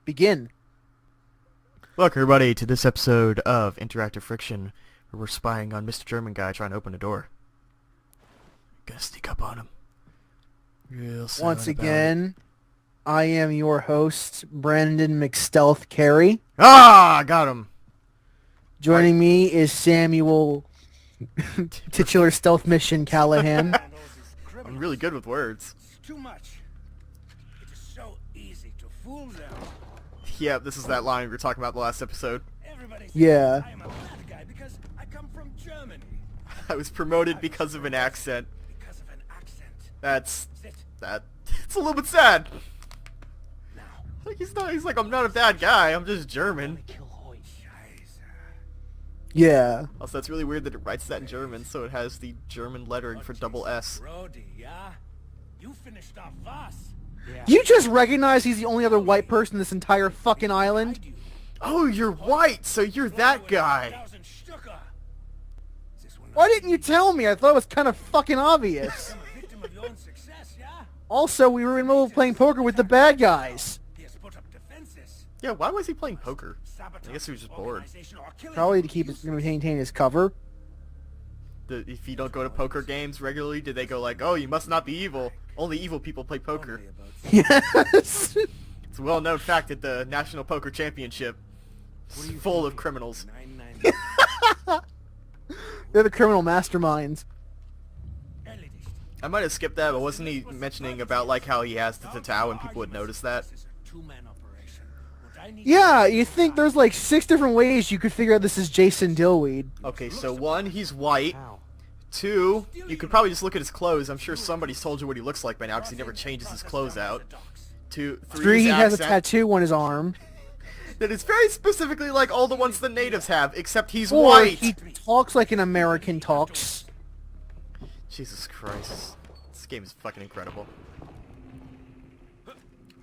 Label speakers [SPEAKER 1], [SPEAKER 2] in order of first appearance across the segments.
[SPEAKER 1] Begin.
[SPEAKER 2] Welcome everybody to this episode of Interactive Friction, where we're spying on Mr. German guy trying to open a door. Gotta sneak up on him. Real silent
[SPEAKER 1] Once
[SPEAKER 2] about
[SPEAKER 1] again, I am your host, Brandon McStealth Carey.
[SPEAKER 2] it. Ah, got him.
[SPEAKER 1] Joining me is Samuel Titular Stealth Mission Callahan.
[SPEAKER 2] I'm really good with words.
[SPEAKER 3] It's too much. It is so easy to fool them.
[SPEAKER 2] Yeah, this is that line we were talking about the last episode.
[SPEAKER 3] Everybody says
[SPEAKER 1] Yeah.
[SPEAKER 3] I am a bad guy because I come from Germany.
[SPEAKER 2] I was promoted because of an accent.
[SPEAKER 3] Because of an accent.
[SPEAKER 2] That's
[SPEAKER 3] Sit
[SPEAKER 2] it's a little bit sad.
[SPEAKER 3] now.
[SPEAKER 2] Like he's like I'm not a bad guy. I'm just German.
[SPEAKER 3] Kill Hoy. Scheiße.
[SPEAKER 1] Yeah.
[SPEAKER 2] Also, that's really weird that it writes that in German, so it has the German lettering for double S.
[SPEAKER 3] Brody, yeah? You finished off us. Yeah.
[SPEAKER 1] You just recognize he's the only other white person in this entire fucking island?
[SPEAKER 2] Oh, you're white, so you're that guy.
[SPEAKER 1] Why didn't you tell me? I thought it was kind of fucking obvious.
[SPEAKER 3] I'm a victim of your own success, yeah?
[SPEAKER 1] Also, we were in the middle of playing poker with the bad guys.
[SPEAKER 3] He has put up defenses.
[SPEAKER 2] Yeah, why was he playing poker?
[SPEAKER 3] Sabotage,
[SPEAKER 2] I guess he was just bored.
[SPEAKER 3] organization, or killing
[SPEAKER 1] Probably to
[SPEAKER 3] people.
[SPEAKER 1] keep maintain his cover.
[SPEAKER 2] If you don't go to poker games regularly, did they go like, oh, you must not be evil. Only evil people play poker.
[SPEAKER 3] Only about
[SPEAKER 1] Yes.
[SPEAKER 2] It's a well-known fact that the National Poker Championship is full of criminals.
[SPEAKER 3] 999.
[SPEAKER 1] They're the criminal masterminds.
[SPEAKER 3] Erledigt.
[SPEAKER 2] I might have skipped that, but wasn't he mentioning about like how he has the tatau and people would notice that?
[SPEAKER 3] This is a two-man operation. What I need
[SPEAKER 1] Yeah, you think there's like 6 different ways you could figure out this is Jason Dillweed.
[SPEAKER 2] Okay, so 1, he's white. 2, you could probably just look at his clothes. I'm sure somebody's told you what he looks like by now because he never changes his clothes out. 2, 3,
[SPEAKER 1] 3, he
[SPEAKER 2] his
[SPEAKER 1] has a
[SPEAKER 2] accent.
[SPEAKER 1] tattoo on his arm.
[SPEAKER 2] That is very specifically like all the ones the natives have, except he's
[SPEAKER 1] Or
[SPEAKER 2] white.
[SPEAKER 1] he talks like an American talks.
[SPEAKER 2] Jesus Christ. This game is fucking incredible.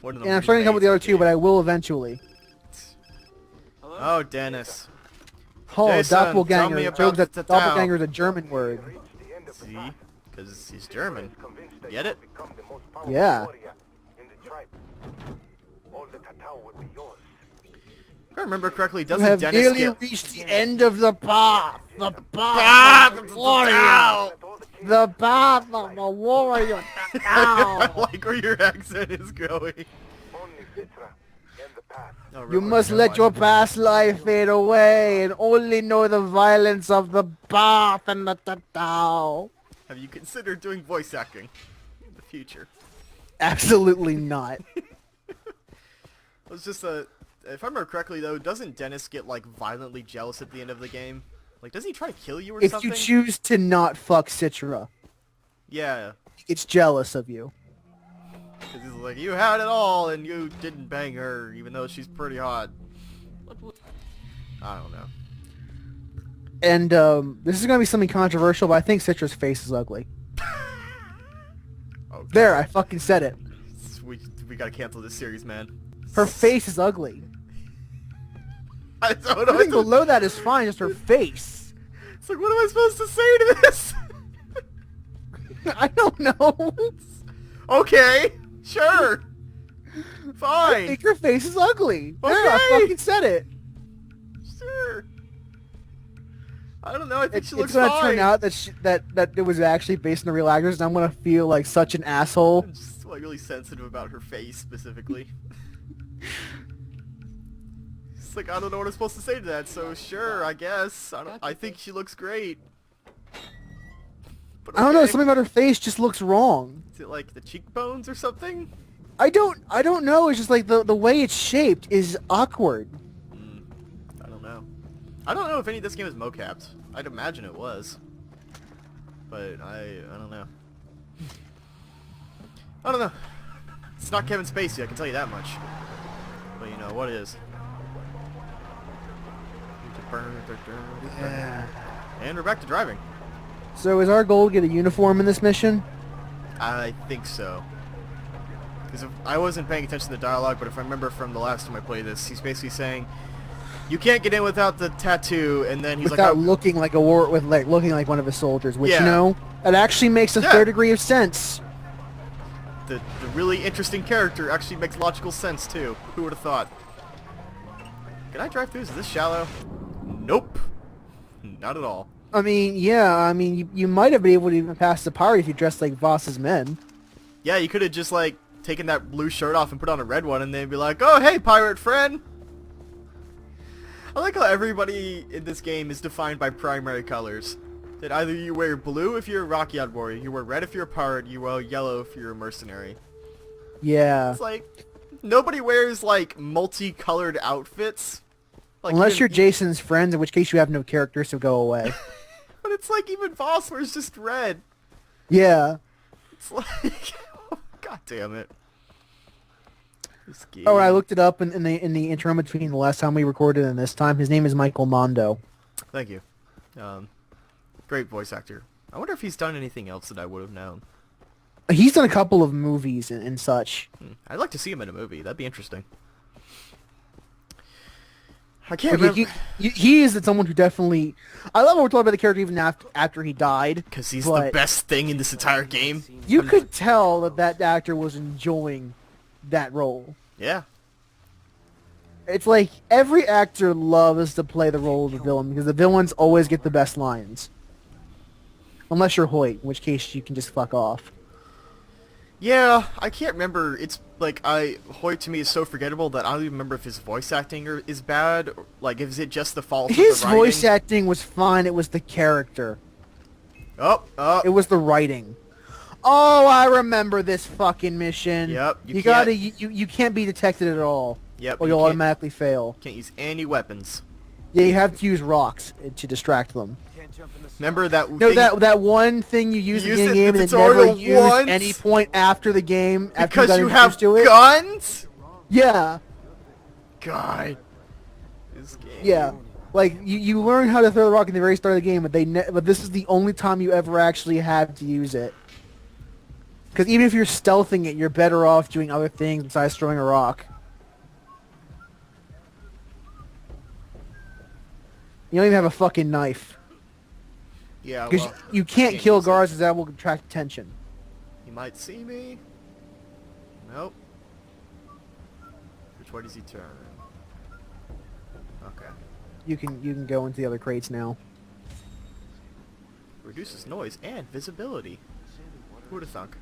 [SPEAKER 2] One of
[SPEAKER 1] And I'm starting to come with the other two, but I will eventually.
[SPEAKER 2] Oh, Dennis.
[SPEAKER 1] Oh,
[SPEAKER 2] Jason, tell me
[SPEAKER 1] doppelganger.
[SPEAKER 2] about
[SPEAKER 1] Shows that
[SPEAKER 2] the tatau.
[SPEAKER 1] doppelganger is a German word.
[SPEAKER 2] See? Because he's German. Get it?
[SPEAKER 1] Yeah.
[SPEAKER 2] If I remember correctly,
[SPEAKER 1] You
[SPEAKER 2] doesn't
[SPEAKER 1] have
[SPEAKER 2] Dennis
[SPEAKER 1] nearly
[SPEAKER 2] get...
[SPEAKER 1] reached the end of the path. The
[SPEAKER 2] Ah,
[SPEAKER 1] path of
[SPEAKER 2] the
[SPEAKER 1] the warrior.
[SPEAKER 2] tatau!
[SPEAKER 1] The path of the warrior.
[SPEAKER 2] I
[SPEAKER 1] Tatau.
[SPEAKER 2] like where your accent is going. Oh,
[SPEAKER 1] You
[SPEAKER 2] really?
[SPEAKER 1] must let your past life fade away and only know the violence of the path and the tatau.
[SPEAKER 2] Have you considered doing voice acting in the future?
[SPEAKER 1] Absolutely not.
[SPEAKER 2] It's just if I remember correctly though, doesn't Dennis get like violently jealous at the end of the game? Like, doesn't he try to kill you or
[SPEAKER 1] If
[SPEAKER 2] something?
[SPEAKER 1] you choose to not fuck Citra,
[SPEAKER 2] Yeah,
[SPEAKER 1] it's jealous of you.
[SPEAKER 2] because he's like, you had it all and you didn't bang her, even though she's pretty hot. I don't know.
[SPEAKER 1] And this is going to be something controversial, but I think Citra's face is ugly.
[SPEAKER 2] Oh,
[SPEAKER 1] There, I fucking said it.
[SPEAKER 2] we gotta cancel this series, man.
[SPEAKER 1] Her face is ugly.
[SPEAKER 2] I don't know.
[SPEAKER 1] Everything below that is fine, just her face.
[SPEAKER 2] It's like, what am I supposed to say to this?
[SPEAKER 1] I don't know.
[SPEAKER 2] Okay, sure,
[SPEAKER 1] I
[SPEAKER 2] fine,
[SPEAKER 1] think her face is ugly. There, I
[SPEAKER 2] Okay.
[SPEAKER 1] fucking said it.
[SPEAKER 2] sure. I don't know. I think
[SPEAKER 1] It's
[SPEAKER 2] she looks
[SPEAKER 1] gonna
[SPEAKER 2] fine.
[SPEAKER 1] turn out that that it was actually based on the real actors, and I'm gonna feel like such an asshole.
[SPEAKER 2] I'm just like really sensitive about her face specifically. It's like I don't know what I'm supposed to say to that. So sure, I guess. I think she looks great. But
[SPEAKER 1] I don't know.
[SPEAKER 2] okay.
[SPEAKER 1] Something about her face just looks wrong.
[SPEAKER 2] Is it like the cheekbones or something?
[SPEAKER 1] I don't know. It's just like the way it's shaped is awkward.
[SPEAKER 2] I don't know. I don't know if any of this game is mocapped. I'd imagine it was. But I don't know. I don't know. It's not Kevin Spacey, I can tell you that much. But you know, what is?
[SPEAKER 1] Yeah.
[SPEAKER 2] And we're back to driving.
[SPEAKER 1] So is our goal to get a uniform in this mission?
[SPEAKER 2] I think so. Because I wasn't paying attention to the dialogue, but if I remember from the last time I played this, he's basically saying, you can't get in without the tattoo, and then he's
[SPEAKER 1] Without
[SPEAKER 2] like,
[SPEAKER 1] looking like a war, with like looking like one of his soldiers, which
[SPEAKER 2] Yeah.
[SPEAKER 1] you know, that actually makes a
[SPEAKER 2] Yeah.
[SPEAKER 1] third degree of sense.
[SPEAKER 2] the really interesting character actually makes logical sense too. Who would have thought? Can I drive through? Is this shallow? Nope. Not at all.
[SPEAKER 1] I mean, yeah, I mean, you might have been able to even pass the pirate if you dressed like Voss's men.
[SPEAKER 2] Yeah, you could have just, like, taken that blue shirt off and put on a red one and then be like, oh, hey, pirate friend! I like how everybody in this game is defined by primary colors. That either you wear blue if you're a Rocky Odd warrior, you wear red if you're a pirate, you wear yellow if you're a mercenary.
[SPEAKER 1] Yeah.
[SPEAKER 2] It's like, nobody wears, like, multicolored outfits. Like,
[SPEAKER 1] Unless
[SPEAKER 2] even,
[SPEAKER 1] you're Jason's friend, in which case you have no character, so go away.
[SPEAKER 2] But it's like even Voss wears just red.
[SPEAKER 1] Yeah.
[SPEAKER 2] It's like, god damn it. This game.
[SPEAKER 1] Oh, I looked it up in the interim between the last time we recorded and this time. His name is Michael Mondo.
[SPEAKER 2] Thank you. Great voice actor. I wonder if he's done anything else that I would have known.
[SPEAKER 1] He's done a couple of movies and such.
[SPEAKER 2] I'd like to see him in a movie. That'd be interesting. I can't
[SPEAKER 1] Okay,
[SPEAKER 2] remember.
[SPEAKER 1] he is someone who definitely... I love how we're talking about the character even after he died.
[SPEAKER 2] Because he's the best thing in this entire game.
[SPEAKER 1] You could tell that actor was enjoying that role.
[SPEAKER 2] Yeah.
[SPEAKER 1] It's like every actor loves to play the role of the villain because the villains always get the best lines. Unless you're Hoyt, in which case you can just fuck off.
[SPEAKER 2] Yeah, I can't remember. It's like Hoyt to me is so forgettable that I don't even remember if his voice acting is bad. Or, like, is it just the fault of the
[SPEAKER 1] His
[SPEAKER 2] writing?
[SPEAKER 1] voice acting was fine. It was the character.
[SPEAKER 2] Oh.
[SPEAKER 1] It was the writing. Oh, I remember this fucking mission.
[SPEAKER 2] Yep.
[SPEAKER 1] You can't be detected at all.
[SPEAKER 2] Yep.
[SPEAKER 1] Or you'll automatically fail.
[SPEAKER 2] Can't use any weapons.
[SPEAKER 1] Yeah, you have to use rocks to distract them.
[SPEAKER 2] Remember that?
[SPEAKER 1] No, that one thing you use in the game and then never use any point after the game after
[SPEAKER 2] because you have
[SPEAKER 1] introduced to it?
[SPEAKER 2] guns.
[SPEAKER 1] Yeah.
[SPEAKER 2] God. This game.
[SPEAKER 1] Yeah. Like you learn how to throw the rock in the very start of the game, but this is the only time you ever actually have to use it. Because even if you're stealthing it, you're better off doing other things besides throwing a rock. You don't even have a fucking knife.
[SPEAKER 2] Yeah,
[SPEAKER 1] Because
[SPEAKER 2] well,
[SPEAKER 1] you can't kill guards because that will attract attention.
[SPEAKER 2] He might see me. Nope. Which way does he turn? Okay.
[SPEAKER 1] You can go into the other crates now.
[SPEAKER 2] Reduces noise and visibility. Who would have thunk?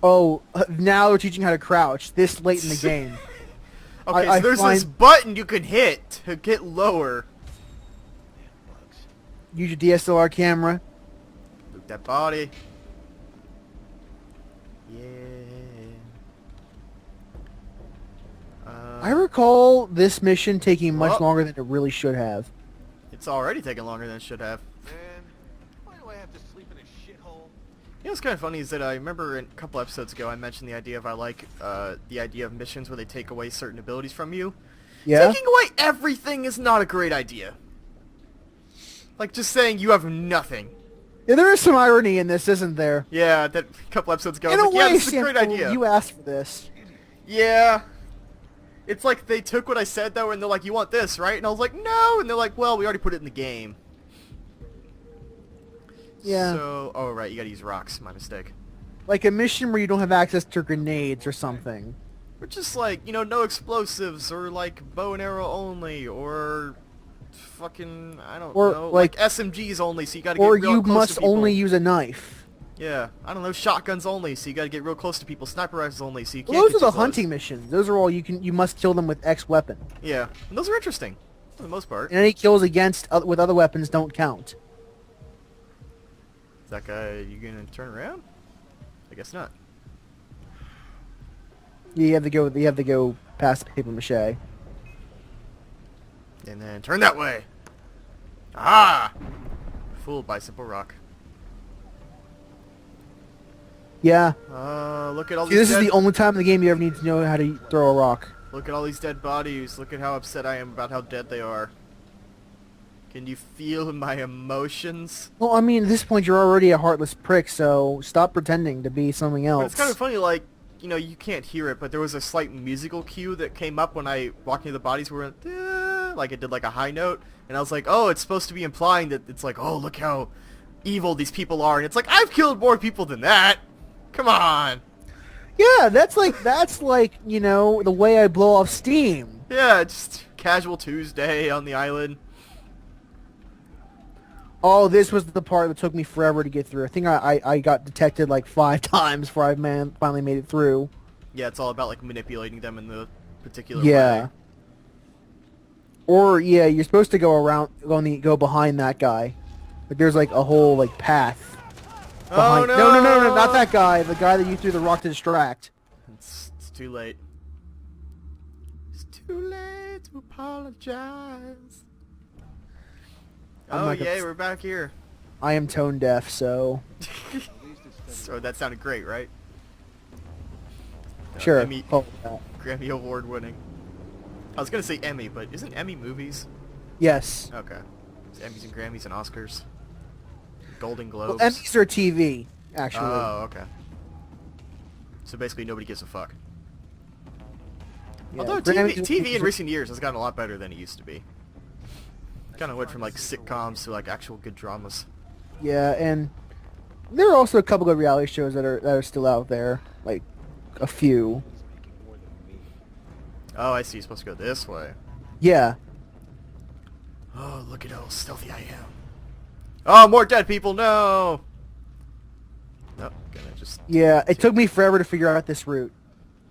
[SPEAKER 1] Oh, now they're teaching how to crouch this late in the game.
[SPEAKER 2] Okay, so there's this button you can hit to get lower.
[SPEAKER 1] Use your DSLR camera.
[SPEAKER 2] Look that body. Yeah.
[SPEAKER 1] I recall this mission taking much
[SPEAKER 2] Well,
[SPEAKER 1] longer than it really should have.
[SPEAKER 2] It's already taken longer than it should have.
[SPEAKER 3] Man, why do I have to sleep in a shithole?
[SPEAKER 2] You know what's kind of funny is that I remember a couple episodes ago I mentioned the idea of the idea of missions where they take away certain abilities from you.
[SPEAKER 1] Yeah?
[SPEAKER 2] Taking away everything is not a great idea. Like just saying you have nothing.
[SPEAKER 1] Yeah, there is some irony in this, isn't there?
[SPEAKER 2] Yeah, that a couple episodes ago I
[SPEAKER 1] In
[SPEAKER 2] was
[SPEAKER 1] a
[SPEAKER 2] like, yeah,
[SPEAKER 1] way,
[SPEAKER 2] this is a great
[SPEAKER 1] Sam,
[SPEAKER 2] idea.
[SPEAKER 1] you asked for this.
[SPEAKER 2] Yeah. It's like they took what I said though and they're like, you want this, right? And I was like, no. And they're like, well, we already put it in the game.
[SPEAKER 1] Yeah.
[SPEAKER 2] So, oh right, you gotta use rocks. My mistake.
[SPEAKER 1] Like a mission where you don't have access to grenades or something.
[SPEAKER 2] Or just like, you know, no explosives or like bow and arrow only or fucking, I don't
[SPEAKER 1] Or,
[SPEAKER 2] know,
[SPEAKER 1] like
[SPEAKER 2] SMGs only so you gotta get
[SPEAKER 1] Or
[SPEAKER 2] real
[SPEAKER 1] you
[SPEAKER 2] close
[SPEAKER 1] must
[SPEAKER 2] to people.
[SPEAKER 1] only use a knife.
[SPEAKER 2] Yeah, I don't know, shotguns only so you gotta get real close to people, sniper rifles only so you can't
[SPEAKER 1] Well, those
[SPEAKER 2] get
[SPEAKER 1] are the
[SPEAKER 2] too close.
[SPEAKER 1] hunting missions. Those are all you must kill them with X weapon.
[SPEAKER 2] Yeah, and those are interesting for the most part.
[SPEAKER 1] And any kills against with other weapons don't count.
[SPEAKER 2] Is that guy, you gonna turn around? I guess not.
[SPEAKER 1] You have to go past the paper mache.
[SPEAKER 2] And then turn that way. Ah! Fooled by simple rock.
[SPEAKER 1] Yeah.
[SPEAKER 2] Look at all
[SPEAKER 1] See,
[SPEAKER 2] these
[SPEAKER 1] this is
[SPEAKER 2] dead...
[SPEAKER 1] the only time in the game you ever need to know how to throw a rock.
[SPEAKER 2] Look at all these dead bodies. Look at how upset I am about how dead they are. Can you feel my emotions?
[SPEAKER 1] Well, I mean, at this point you're already a heartless prick, so stop pretending to be something else.
[SPEAKER 2] But it's kind of funny, like, you know, you can't hear it, but there was a slight musical cue that came up when I walked near the bodies where it went, like it did like a high note, and I was like, oh, it's supposed to be implying that it's like, oh, look how evil these people are, and it's like, I've killed more people than that. Come on.
[SPEAKER 1] Yeah, that's like you know the way I blow off steam.
[SPEAKER 2] Yeah, just casual Tuesday on the island.
[SPEAKER 1] Oh, this was the part that took me forever to get through. I think I got detected like 5 times before I finally made it through.
[SPEAKER 2] Yeah, it's all about like manipulating them in the particular
[SPEAKER 1] Yeah.
[SPEAKER 2] way.
[SPEAKER 1] Or yeah, you're supposed to go behind that guy, but there's like a whole like path.
[SPEAKER 2] Oh
[SPEAKER 1] Behind.
[SPEAKER 2] no!
[SPEAKER 1] No, not that guy. The guy that you threw the rock to distract.
[SPEAKER 2] It's too late. It's too late to apologize.
[SPEAKER 1] I'm
[SPEAKER 2] Oh
[SPEAKER 1] not gonna
[SPEAKER 2] yay, we're back here.
[SPEAKER 1] I am tone deaf, so
[SPEAKER 2] So that sounded great, right?
[SPEAKER 1] sure.
[SPEAKER 2] Emmy,
[SPEAKER 1] Oh, that.
[SPEAKER 2] Grammy Award winning. I was gonna say Emmy, but isn't Emmy movies?
[SPEAKER 1] Yes.
[SPEAKER 2] Okay. It's Emmys and Grammys and Oscars. Golden
[SPEAKER 1] Well,
[SPEAKER 2] Globes.
[SPEAKER 1] Emmys are TV, actually.
[SPEAKER 2] Oh, okay. So basically nobody gives a fuck.
[SPEAKER 1] Yeah,
[SPEAKER 2] Although
[SPEAKER 1] Grammys-
[SPEAKER 2] TV in recent years has gotten a lot better than it used to be. Kind of went from like sitcoms to like actual good dramas.
[SPEAKER 1] Yeah, and there are also a couple of reality shows that are still out there, like a few.
[SPEAKER 2] Oh, I see. You're supposed to go this way.
[SPEAKER 1] Yeah.
[SPEAKER 2] Oh, look at how stealthy I am. Oh, more dead people. No. Nope. Gonna just.
[SPEAKER 1] Yeah, it took me forever to figure out this route.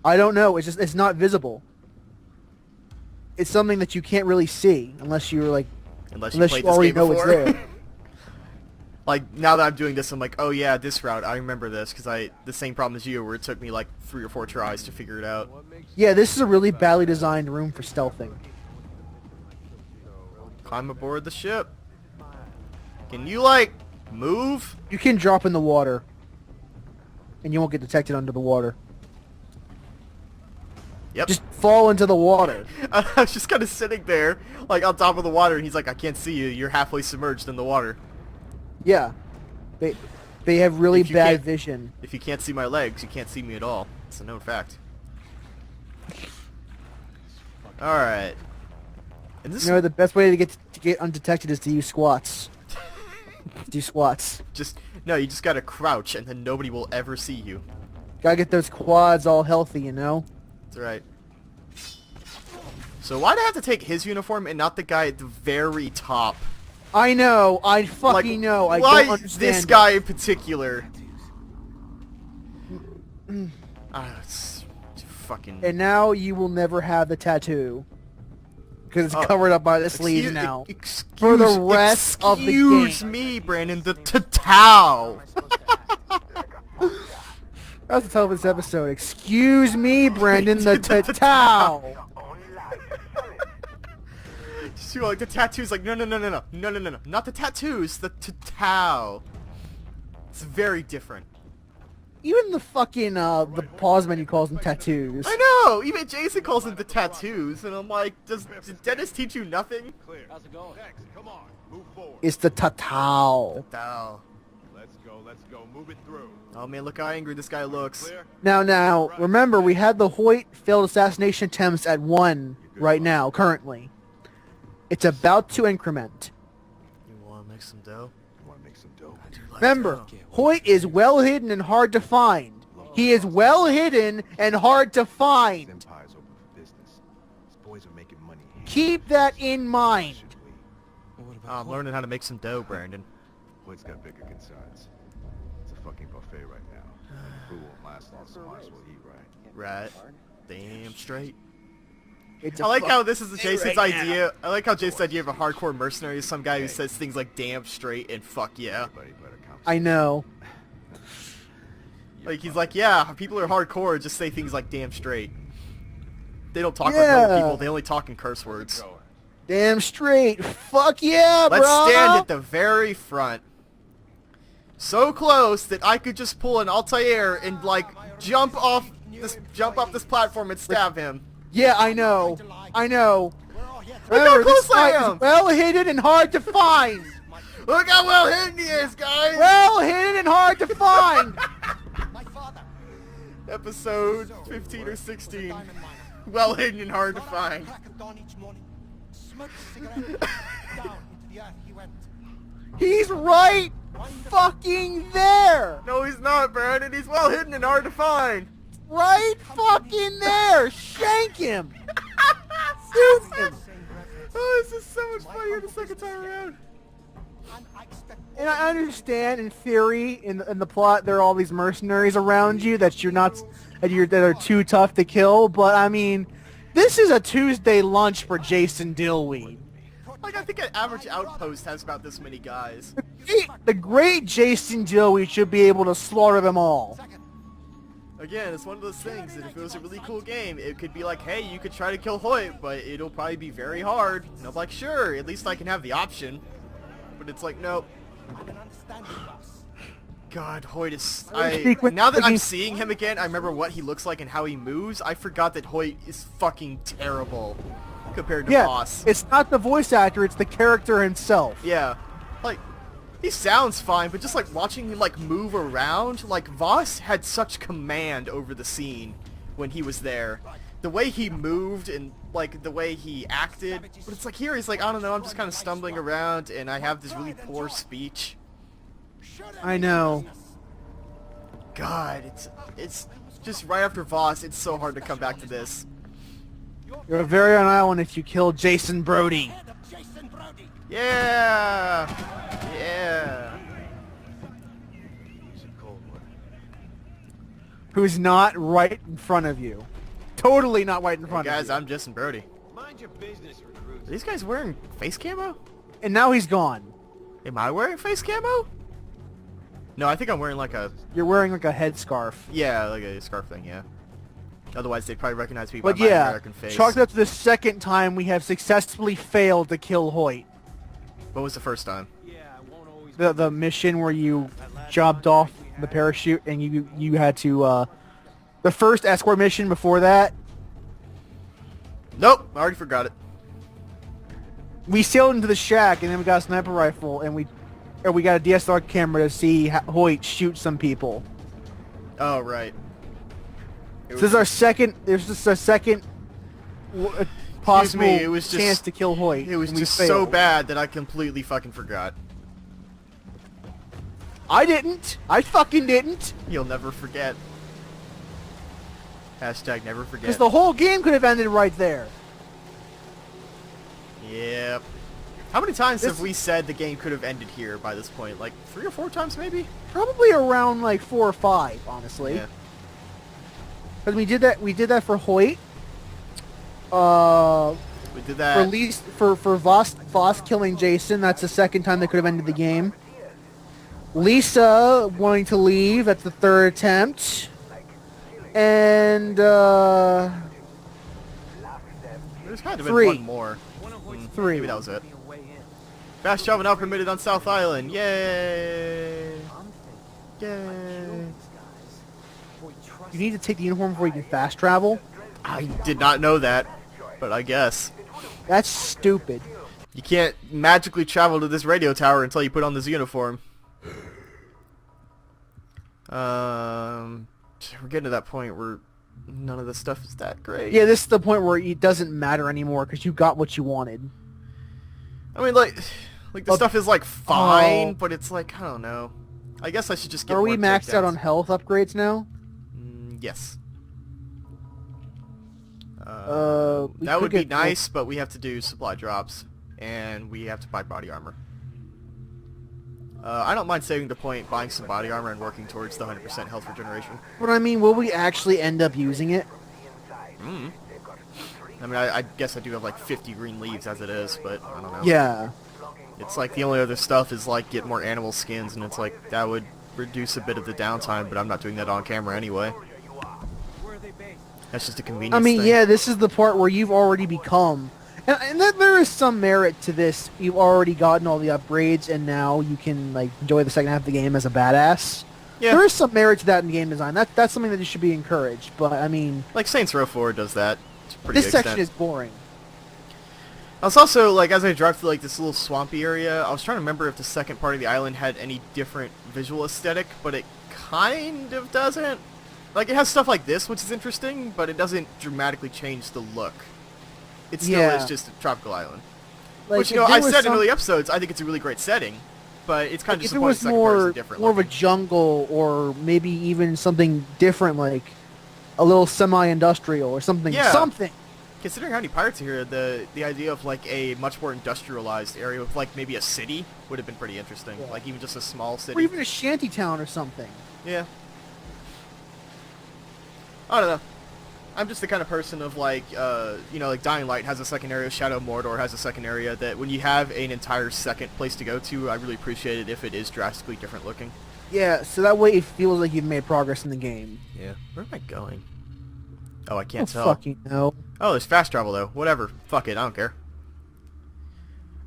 [SPEAKER 1] I don't know. It's not visible. It's something that you can't really see unless you're like
[SPEAKER 2] Unless
[SPEAKER 1] unless
[SPEAKER 2] played
[SPEAKER 1] you
[SPEAKER 2] this
[SPEAKER 1] already
[SPEAKER 2] game
[SPEAKER 1] know
[SPEAKER 2] before.
[SPEAKER 1] it's there.
[SPEAKER 2] Like now that I'm doing this, I'm like, oh yeah, this route. I remember this because the same problem as you, where it took me like 3 or 4 tries to figure it out.
[SPEAKER 1] Yeah, this is a really badly designed room for stealthing.
[SPEAKER 2] Climb aboard the ship. Can you like move?
[SPEAKER 1] You can drop in the water, and you won't get detected under the water.
[SPEAKER 2] Yep.
[SPEAKER 1] Just fall into the water.
[SPEAKER 2] I was just kind of sitting there, like on top of the water, and he's like, I can't see you. You're halfway submerged in the water.
[SPEAKER 1] Yeah, they have really
[SPEAKER 2] If you
[SPEAKER 1] bad
[SPEAKER 2] can't-
[SPEAKER 1] vision.
[SPEAKER 2] If you can't see my legs, you can't see me at all. It's a known fact. Alright. And this
[SPEAKER 1] You know, the best way to get undetected is to use squats. Do squats.
[SPEAKER 2] no, you just gotta crouch, and then nobody will ever see you.
[SPEAKER 1] Gotta get those quads all healthy, you know?
[SPEAKER 2] That's right. So why'd I have to take his uniform and not the guy at the very top?
[SPEAKER 1] I know. I fucking
[SPEAKER 2] Like,
[SPEAKER 1] know. I
[SPEAKER 2] why
[SPEAKER 1] don't understand
[SPEAKER 2] this
[SPEAKER 1] it.
[SPEAKER 2] guy in particular? It's fucking...
[SPEAKER 1] And now you will never have the tattoo. Because it's
[SPEAKER 2] Oh,
[SPEAKER 1] covered up by the sleeves now.
[SPEAKER 2] Excuse,
[SPEAKER 1] For the rest of the game.
[SPEAKER 2] Excuse me, Brandon, the tatao.
[SPEAKER 1] That's the title of this episode. Excuse me, Brandon, the tatao.
[SPEAKER 2] So like the tattoos, like no, not the tattoos, the tatao. It's very different.
[SPEAKER 1] Even the fucking, the pause menu calls them tattoos.
[SPEAKER 2] I know. Even Jason calls them the tattoos, and I'm like, did Dennis teach you nothing?
[SPEAKER 3] Clear. How's it going? Next, come on, move forward.
[SPEAKER 1] It's the tatao.
[SPEAKER 2] Tatao.
[SPEAKER 3] Let's go, move it through.
[SPEAKER 2] Oh man, look how angry this guy looks.
[SPEAKER 3] Clear?
[SPEAKER 1] Now, remember, we had the Hoyt failed assassination attempts at 1 right now, currently. It's about to increment.
[SPEAKER 2] You want to make some dough?
[SPEAKER 3] You want to make some dough?
[SPEAKER 2] I do like
[SPEAKER 1] Remember,
[SPEAKER 2] dough.
[SPEAKER 1] Hoyt is well hidden and hard to find. He is well hidden and hard to find.
[SPEAKER 3] Empire's open for business. These boys are making money.
[SPEAKER 1] Keep that in mind.
[SPEAKER 2] I'm learning how to make some dough, Brandon.
[SPEAKER 3] Hoyt's got bigger concerns. It's a fucking buffet right now. Food won't last long, so might as well eat right.
[SPEAKER 2] Right. Damn straight.
[SPEAKER 1] It's
[SPEAKER 2] I
[SPEAKER 1] a
[SPEAKER 2] like
[SPEAKER 1] fuck-
[SPEAKER 2] how this is Jason's
[SPEAKER 1] right now.
[SPEAKER 2] idea. I like how Jason's idea of a hardcore mercenary is some guy who says things like damn straight and fuck yeah.
[SPEAKER 3] Everybody better come.
[SPEAKER 1] I know.
[SPEAKER 2] Like he's like, yeah, people are hardcore, just say things like damn straight. They don't talk like
[SPEAKER 1] Yeah.
[SPEAKER 2] normal people, they only talk in curse words.
[SPEAKER 1] Damn straight. Fuck yeah, bro.
[SPEAKER 2] Let's stand at the very front. So close that I could just pull an Altair and like jump off this platform and stab him.
[SPEAKER 1] Yeah, I know. I know.
[SPEAKER 2] Look how
[SPEAKER 1] Remember,
[SPEAKER 2] close
[SPEAKER 1] this guy
[SPEAKER 2] I am.
[SPEAKER 1] is well hidden and hard to find.
[SPEAKER 2] Look how well hidden he is, guys!
[SPEAKER 1] Well hidden and hard to find.
[SPEAKER 2] Episode 15 or 16. Well hidden and hard to find.
[SPEAKER 1] He's right fucking there.
[SPEAKER 2] No, he's not, Brandon. He's well hidden and hard to find.
[SPEAKER 1] Right fucking there! Shank him! Shoot him!
[SPEAKER 2] Oh, this is so much funnier the second time around.
[SPEAKER 1] And I understand, in theory, in the plot, there are all these mercenaries around you that that are too tough to kill. But I mean, this is a Tuesday lunch for Jason Dillweed.
[SPEAKER 2] Like, I think an average outpost has about this many guys.
[SPEAKER 1] The great Jason Dillweed should be able to slaughter them all.
[SPEAKER 2] Again, it's one of those things that if it was a really cool game, it could be like, hey, you could try to kill Hoyt, but it'll probably be very hard. And I'm like, sure, at least I can have the option. But it's like, nope. God, Hoyt is... now that I'm seeing him again, I remember what he looks like and how he moves. I forgot that Hoyt is fucking terrible compared to Voss.
[SPEAKER 1] It's not the voice actor, it's the character himself.
[SPEAKER 2] Yeah. Like, he sounds fine, but just like watching him like move around, like Voss had such command over the scene when he was there. The way he moved and like the way he acted, but it's like here he's like, I don't know, I'm just kind of stumbling around and I have this really poor speech.
[SPEAKER 1] I know.
[SPEAKER 2] God, it's just right after Voss, it's so hard to come back to this.
[SPEAKER 1] You're very on island if you kill Jason Brody.
[SPEAKER 2] Yeah! Yeah!
[SPEAKER 1] Who's not right in front of you. Totally not right in front
[SPEAKER 2] Hey guys,
[SPEAKER 1] of you.
[SPEAKER 2] I'm Jason Brody.
[SPEAKER 4] Mind your business, recruits.
[SPEAKER 2] Are these guys wearing face camo?
[SPEAKER 1] And now he's gone.
[SPEAKER 2] Am I wearing face camo? No, I think I'm wearing like a...
[SPEAKER 1] You're wearing like a headscarf.
[SPEAKER 2] Yeah, like a scarf thing, yeah. Otherwise, they'd probably recognize me by
[SPEAKER 1] But
[SPEAKER 2] my
[SPEAKER 1] yeah,
[SPEAKER 2] American face.
[SPEAKER 1] chalk it up to the second time we have successfully failed to kill Hoyt.
[SPEAKER 2] What was the first time?
[SPEAKER 4] Yeah, I won't always
[SPEAKER 1] The mission where you jumped off the parachute and you had to the first escort mission before that,
[SPEAKER 2] Nope, I already forgot it.
[SPEAKER 1] we sailed into the shack and then we got a sniper rifle and we got a DSLR camera to see Hoyt shoot some people.
[SPEAKER 2] Oh, right.
[SPEAKER 1] So this is our second. There's just a second possible
[SPEAKER 2] it was just-
[SPEAKER 1] chance to kill Hoyt.
[SPEAKER 2] It was
[SPEAKER 1] and we
[SPEAKER 2] just so
[SPEAKER 1] failed.
[SPEAKER 2] bad that I completely fucking forgot.
[SPEAKER 1] I didn't. I fucking didn't.
[SPEAKER 2] You'll never forget. Hashtag never forget.
[SPEAKER 1] Because the whole game could have ended right there.
[SPEAKER 2] Yep. How many times
[SPEAKER 1] This-
[SPEAKER 2] have we said the game could have ended here by this point? Like 3 or 4 times maybe?
[SPEAKER 1] Probably around like 4 or 5, honestly.
[SPEAKER 2] Yeah.
[SPEAKER 1] Because we did that for Hoyt.
[SPEAKER 2] We did that.
[SPEAKER 1] For Voss killing Jason. That's the second time they could have ended the game. Lisa wanting to leave. That's the third attempt. And
[SPEAKER 2] There's kind of been
[SPEAKER 1] 3.
[SPEAKER 2] one more.
[SPEAKER 1] 3.
[SPEAKER 2] Maybe that was it. Fast travel now permitted on South Island. Yay! Yay!
[SPEAKER 1] You need to take the uniform before you can fast travel.
[SPEAKER 2] I did not know that, but I guess.
[SPEAKER 1] That's stupid.
[SPEAKER 2] You can't magically travel to this radio tower until you put on this uniform. We're getting to that point where none of this stuff is that great.
[SPEAKER 1] Yeah, this is the point where it doesn't matter anymore because you got what you wanted.
[SPEAKER 2] I mean, like the stuff is like fine, but it's like I don't know. I guess I should just get.
[SPEAKER 1] Are we
[SPEAKER 2] more
[SPEAKER 1] maxed out
[SPEAKER 2] takedowns.
[SPEAKER 1] on health upgrades now?
[SPEAKER 2] Yes.
[SPEAKER 1] We
[SPEAKER 2] That
[SPEAKER 1] could
[SPEAKER 2] would be
[SPEAKER 1] get-
[SPEAKER 2] nice, but we have to do supply drops, and we have to buy body armor. I don't mind saving the point, buying some body armor, and working towards the 100% health regeneration.
[SPEAKER 1] But I mean, will we actually end up using it?
[SPEAKER 2] I mean, I guess I do have like 50 green leaves as it is, but I don't know.
[SPEAKER 1] Yeah.
[SPEAKER 2] It's like the only other stuff is like get more animal skins, and it's like that would reduce a bit of the downtime, but I'm not doing that on camera anyway. That's just a convenience
[SPEAKER 1] I mean,
[SPEAKER 2] thing.
[SPEAKER 1] yeah, this is the part where you've already become... And there is some merit to this. You've already gotten all the upgrades, and now you can like enjoy the second half of the game as a badass.
[SPEAKER 2] Yeah.
[SPEAKER 1] There is some merit to that in game design. That's something that should be encouraged. But, I mean...
[SPEAKER 2] Like Saints Row 4 does that. To a pretty
[SPEAKER 1] This
[SPEAKER 2] good
[SPEAKER 1] section
[SPEAKER 2] extent.
[SPEAKER 1] is boring.
[SPEAKER 2] I was also, like, as I drive through, like, this little swampy area, I was trying to remember if the second part of the island had any different visual aesthetic, but it kind of doesn't. Like, it has stuff like this, which is interesting, but it doesn't dramatically change the look. It still
[SPEAKER 1] Yeah.
[SPEAKER 2] is just a tropical island.
[SPEAKER 1] Like,
[SPEAKER 2] Which,
[SPEAKER 1] if
[SPEAKER 2] you know,
[SPEAKER 1] there
[SPEAKER 2] I
[SPEAKER 1] was
[SPEAKER 2] said in
[SPEAKER 1] some-
[SPEAKER 2] early episodes, I think it's a really great setting, but it's kind of
[SPEAKER 1] if it
[SPEAKER 2] disappointing
[SPEAKER 1] was
[SPEAKER 2] the second part
[SPEAKER 1] more
[SPEAKER 2] isn't different
[SPEAKER 1] more of a
[SPEAKER 2] looking.
[SPEAKER 1] jungle or maybe even something different, like a little semi-industrial or something.
[SPEAKER 2] Yeah.
[SPEAKER 1] Something.
[SPEAKER 2] Considering how many pirates are here, the idea of like a much more industrialized area with like maybe a city would have been pretty interesting.
[SPEAKER 1] Yeah.
[SPEAKER 2] Like even just a small city.
[SPEAKER 1] Or even a shanty town or something.
[SPEAKER 2] Yeah. I don't know. I'm just the kind of person of like, like Dying Light has a second area, Shadow of Mordor has a second area, that when you have an entire second place to go to, I really appreciate it if it is drastically different looking.
[SPEAKER 1] Yeah, so that way it feels like you've made progress in the game.
[SPEAKER 2] Yeah. Where am I going? Oh, I can't
[SPEAKER 1] Oh,
[SPEAKER 2] tell.
[SPEAKER 1] fucking no.
[SPEAKER 2] Oh, there's fast travel though. Whatever. Fuck it. I don't care.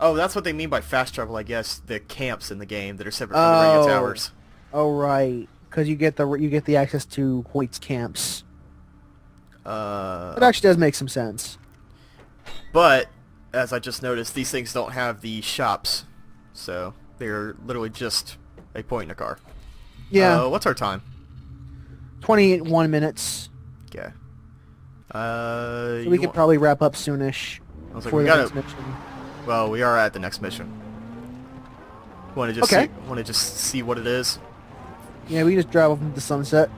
[SPEAKER 2] Oh, that's what they mean by fast travel, I guess. The camps in the game that are separate from the radio towers.
[SPEAKER 1] Oh, right. Because you get the access to Hoyt's camps. It actually does make some sense.
[SPEAKER 2] But, as I just noticed, these things don't have the shops. So, they're literally just a point in a car.
[SPEAKER 1] Yeah.
[SPEAKER 2] What's our time?
[SPEAKER 1] 21 minutes.
[SPEAKER 2] Okay.
[SPEAKER 1] So we could probably wrap up soonish.
[SPEAKER 2] I was like,
[SPEAKER 1] before
[SPEAKER 2] we
[SPEAKER 1] the
[SPEAKER 2] gotta...
[SPEAKER 1] next mission.
[SPEAKER 2] Well, we are at the next mission. Want to just
[SPEAKER 1] Okay.
[SPEAKER 2] see what it is?
[SPEAKER 1] Yeah, we just drive off into the sunset.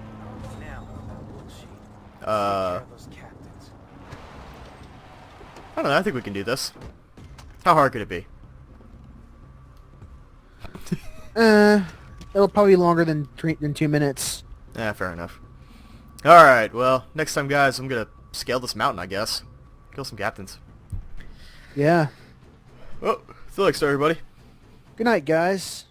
[SPEAKER 2] I don't know. I think we can do this. How hard could it be?
[SPEAKER 1] It'll probably be longer than 2 minutes.
[SPEAKER 2] Yeah, fair enough. Alright, well, next time, guys, I'm gonna scale this mountain, I guess. Kill some captains.
[SPEAKER 1] Yeah.
[SPEAKER 2] Well, till next time, everybody.
[SPEAKER 1] Good night, guys.